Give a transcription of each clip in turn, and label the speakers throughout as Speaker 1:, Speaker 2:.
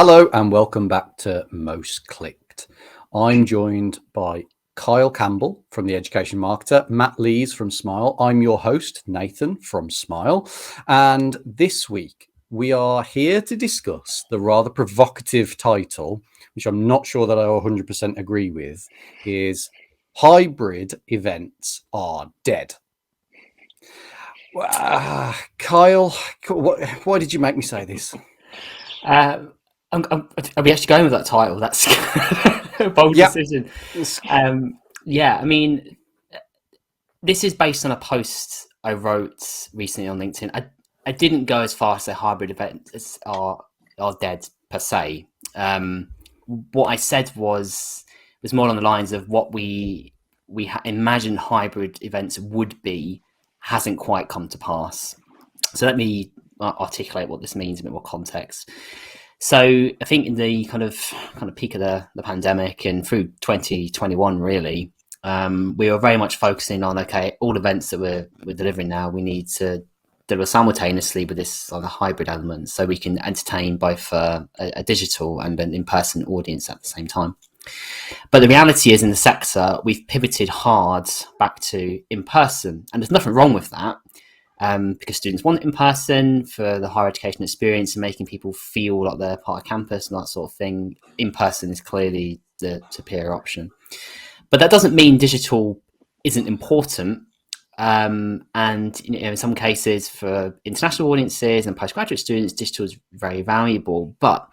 Speaker 1: Hello and welcome back to Most Clicked. I'm joined by Kyle Campbell from The Education Marketer, Matt Lees from Smile. I'm your host, Nathan from Smile. And this week we are here to discuss the rather provocative title, which I'm not sure that I 100% agree with, is Hybrid Events Are Dead. Kyle, why did you make me say this?
Speaker 2: Are we actually going with that title? That's a bold decision. I mean, this is based on a post I wrote recently on LinkedIn. I didn't go as far as say hybrid events are dead per se. What I said was more along the lines of what we imagined hybrid events would be hasn't quite come to pass. So let me articulate what this means in a bit more context. So I think in the kind of peak of the pandemic and through 2021, really, we were very much focusing on, okay, all events that we're delivering now, we need to deliver simultaneously with this on a hybrid element, so we can entertain both a digital and an in-person audience at the same time. But the reality is, in the sector, we've pivoted hard back to in-person, and there's nothing wrong with that. Because students want it in person for the higher education experience and making people feel like they're part of campus and that sort of thing. In person is clearly the superior option. But that doesn't mean digital isn't important. And in some cases, for international audiences and postgraduate students, digital is very valuable. But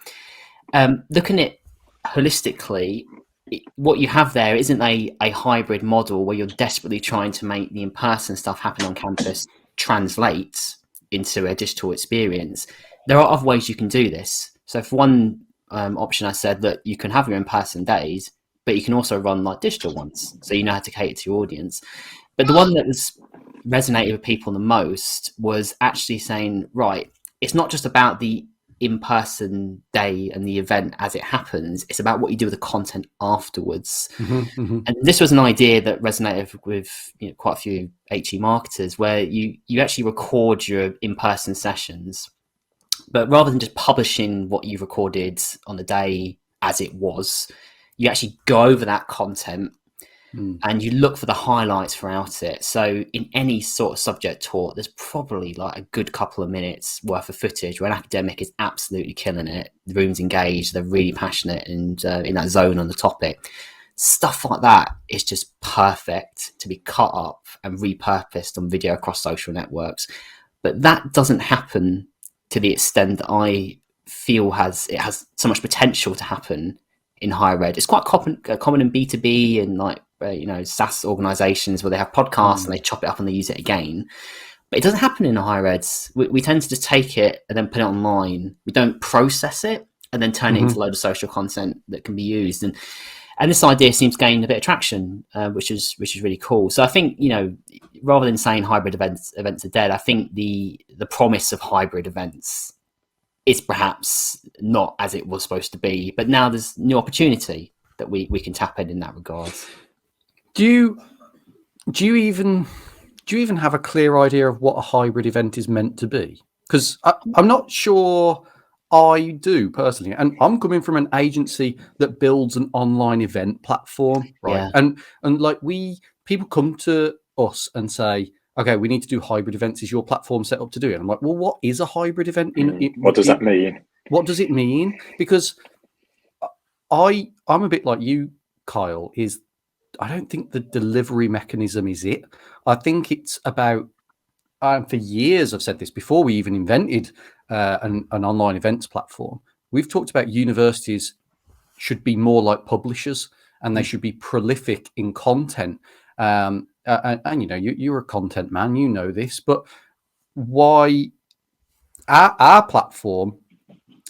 Speaker 2: looking at it holistically, what you have there isn't a hybrid model where you're desperately trying to make the in-person stuff happen on campus translates into a digital experience. There are other ways you can do this. So for one option, I said that you can have your in-person days, but you can also run like digital ones, so you know how to cater to your audience. But the one that was resonated with people the most was actually saying, right, it's not just about the in-person day and the event as it happens, it's about what you do with the content afterwards. And this was an idea that resonated with quite a few HE marketers, where you actually record your in-person sessions, but rather than just publishing what you recorded on the day as it was, you actually go over that content and you look for the highlights throughout it. So in any sort of subject taught, there's probably like a good couple of minutes worth of footage where an academic is absolutely killing it. The room's engaged, they're really passionate and in that zone on the topic. Stuff like that is just perfect to be cut up and repurposed on video across social networks. But that doesn't happen to the extent that I feel it has so much potential to happen in higher ed. It's quite common in B2B and like SaaS organizations where they have podcasts and they chop it up and they use it again. But it doesn't happen in higher eds. We tend to just take it and then put it online. We don't process it and then turn it into a load of social content that can be used. And this idea seems to gain a bit of traction, which is really cool. So I think, rather than saying hybrid events are dead, I think the promise of hybrid events is perhaps not as it was supposed to be. But now there's new opportunity that we can tap in that regard.
Speaker 1: Do you even have a clear idea of what a hybrid event is meant to be? Because I'm not sure I do personally, and I'm coming from an agency that builds an online event platform, right? Yeah. And like people come to us and say, okay, we need to do hybrid events. Is your platform set up to do it? And I'm like, well, what is a hybrid event?
Speaker 3: What does that mean?
Speaker 1: What does it mean? Because I'm a bit like you, Kyle, I don't think the delivery mechanism is it. I think it's about, for years I've said this, before we even invented an online events platform, we've talked about universities should be more like publishers and they should be prolific in content. And you're a content man, you know this, but why our platform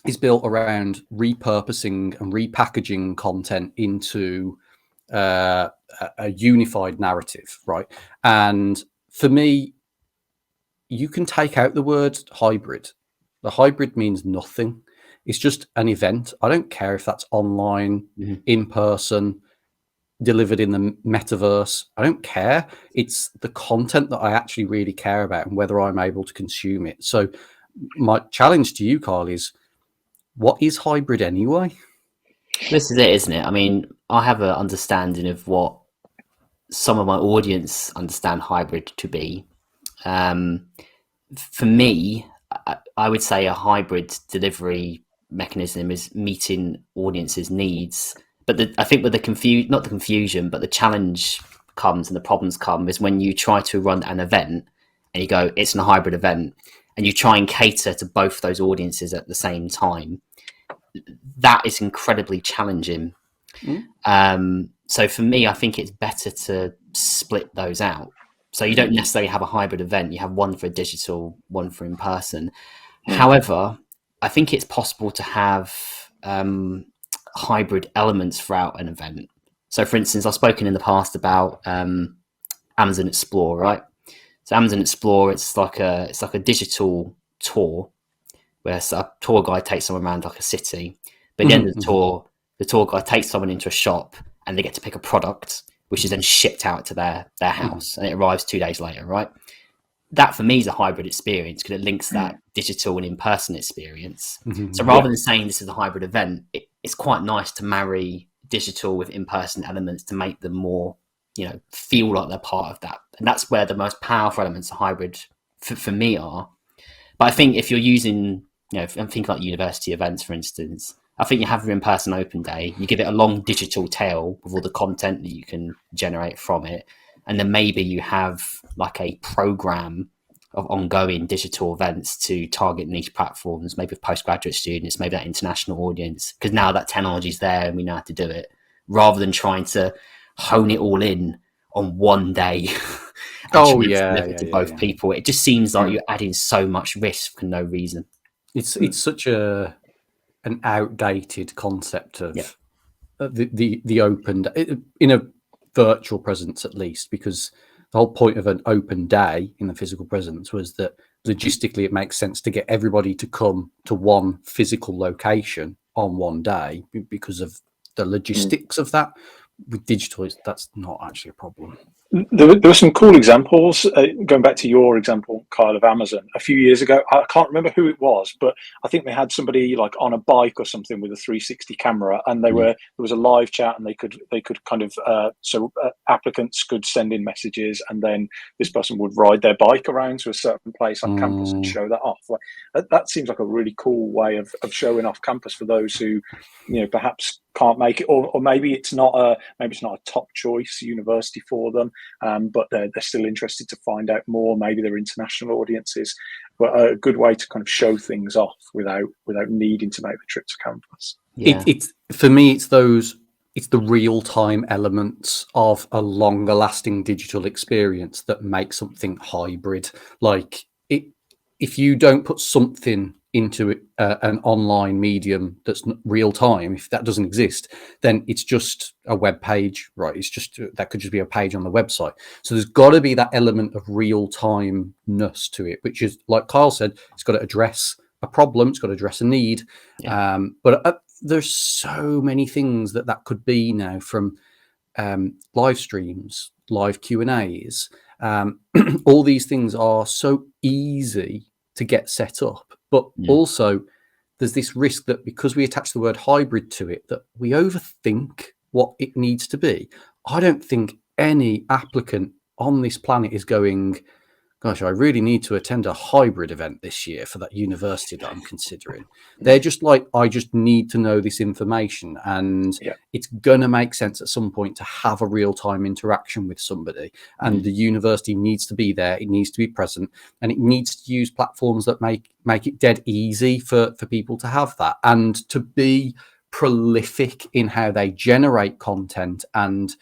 Speaker 1: is built around repurposing and repackaging content into a unified narrative, right? And for me, you can take out the word hybrid. The hybrid means nothing. It's just an event. I don't care if that's online, in person, delivered in the metaverse. I don't care. It's the content that I actually really care about and whether I'm able to consume it. So my challenge to you, Kyle, is what is hybrid anyway?
Speaker 2: This is it, isn't it? I mean, I have an understanding of what some of my audience understand hybrid to be. Um, for me, I would say a hybrid delivery mechanism is meeting audiences' needs. But I think with not the confusion, but the challenge comes and the problems come is when you try to run an event and you go, it's a hybrid event, and you try and cater to both those audiences at the same time. That is incredibly challenging. So for me, I think it's better to split those out. So you don't necessarily have a hybrid event. You have one for digital, one for in person. However, I think it's possible to have hybrid elements throughout an event. So for instance, I've spoken in the past about Amazon Explore, right? So Amazon Explore, it's like a digital tour where a tour guide takes someone around like a city. But at the end of the tour guide takes someone into a shop and they get to pick a product, which is then shipped out to their house and it arrives 2 days later, right? That for me is a hybrid experience because it links that digital and in-person experience. So rather than saying this is a hybrid event, it's quite nice to marry digital with in-person elements to make them more, feel like they're part of that. And that's where the most powerful elements of hybrid for me are. But I think if you're using, I'm thinking like university events, for instance, I think you have your in-person open day, you give it a long digital tail with all the content that you can generate from it. And then maybe you have like a program of ongoing digital events to target niche platforms, maybe with postgraduate students, maybe that international audience, because now that technology is there and we know how to do it, rather than trying to hone it all in on one day. Deliver to both people. It just seems like you're adding so much risk for no reason.
Speaker 1: It's such an outdated concept of the open in a virtual presence, at least, because the whole point of an open day in the physical presence was that logistically it makes sense to get everybody to come to one physical location on one day because of the logistics of that. With digital, that's not actually a problem.
Speaker 3: There were some cool examples. Going back to your example, Kyle, of Amazon, a few years ago, I can't remember who it was, but I think they had somebody like on a bike or something with a 360 camera, and there was a live chat, and they could kind of applicants could send in messages, and then this person would ride their bike around to a certain place on campus and show that off. Like, that seems like a really cool way of showing off campus for those who, perhaps can't make it, or maybe it's not a top choice university for them, but they're still interested to find out more. Maybe they're international audiences, but a good way to kind of show things off without needing to make the trip to campus.
Speaker 1: It's for me, it's the real-time elements of a longer lasting digital experience that make something hybrid. Like if you don't put something into an online medium that's real time, if that doesn't exist, then it's just a web page, right? That could just be a page on the website. So there's got to be that element of real timeness to it, which is, like Kyle said, it's got to address a problem, it's got to address a need. But there's so many things that could be now, from live streams, live Q&As. All these things are so easy to get set up. But also, there's this risk that because we attach the word hybrid to it, that we overthink what it needs to be. I don't think any applicant on this planet is going, gosh, I really need to attend a hybrid event this year for that university that I'm considering. They're just like, I just need to know this information, and it's going to make sense at some point to have a real-time interaction with somebody, and the university needs to be there, it needs to be present, and it needs to use platforms that make it dead easy for people to have that, and to be prolific in how they generate content and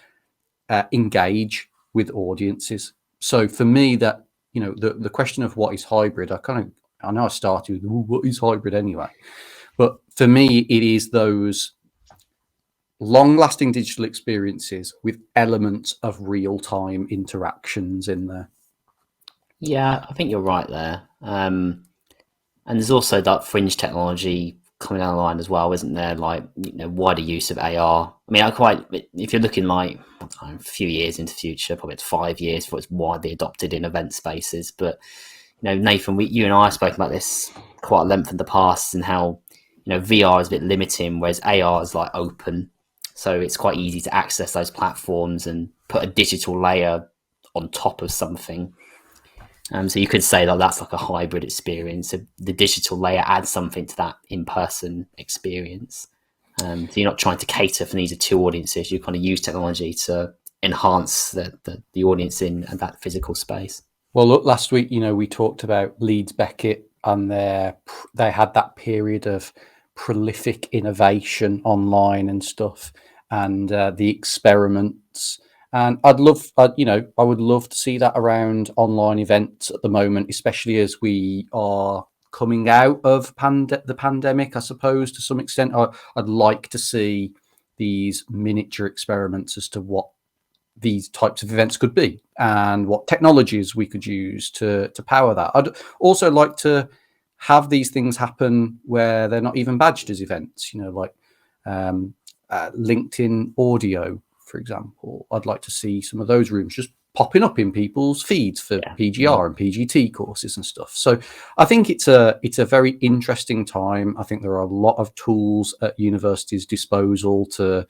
Speaker 1: engage with audiences. So for me, that the question of what is hybrid, I know I started with what is hybrid anyway, but for me it is those long-lasting digital experiences with elements of real-time interactions in there.
Speaker 2: Yeah, I think you're right there. And there's also that fringe technology coming down the line as well, isn't there? Like, wider use of AR. I mean, if you're looking like a few years into the future, probably it's 5 years before it's widely adopted in event spaces. But Nathan, you and I have spoken about this quite at length in the past, and how VR is a bit limiting, whereas AR is like open, so it's quite easy to access those platforms and put a digital layer on top of something. So you could say that that's like a hybrid experience. So the digital layer adds something to that in-person experience. So you're not trying to cater for needs of two audiences. You kind of use technology to enhance the audience in that physical space.
Speaker 1: Well, look, last week, we talked about Leeds Beckett, and they had that period of prolific innovation online and stuff, and the experiments. And I would love to see that around online events at the moment, especially as we are coming out of the pandemic, I suppose, to some extent. I'd like to see these miniature experiments as to what these types of events could be and what technologies we could use to power that. I'd also like to have these things happen where they're not even badged as events, like LinkedIn audio, for example. I'd like to see some of those rooms just popping up in people's feeds for PGR and PGT courses and stuff. So I think it's a very interesting time. I think there are a lot of tools at universities' disposal to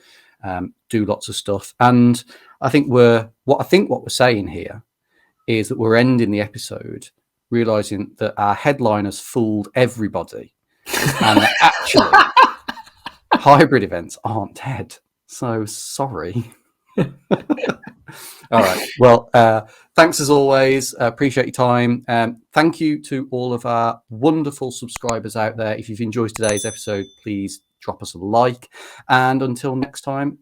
Speaker 1: do lots of stuff. And I think what we're saying here is that we're ending the episode realizing that our headline has fooled everybody, and that actually hybrid events aren't dead. So sorry. All right. Well, thanks as always. Appreciate your time. Thank you to all of our wonderful subscribers out there. If you've enjoyed today's episode, please drop us a like. And until next time,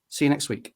Speaker 1: see you next week.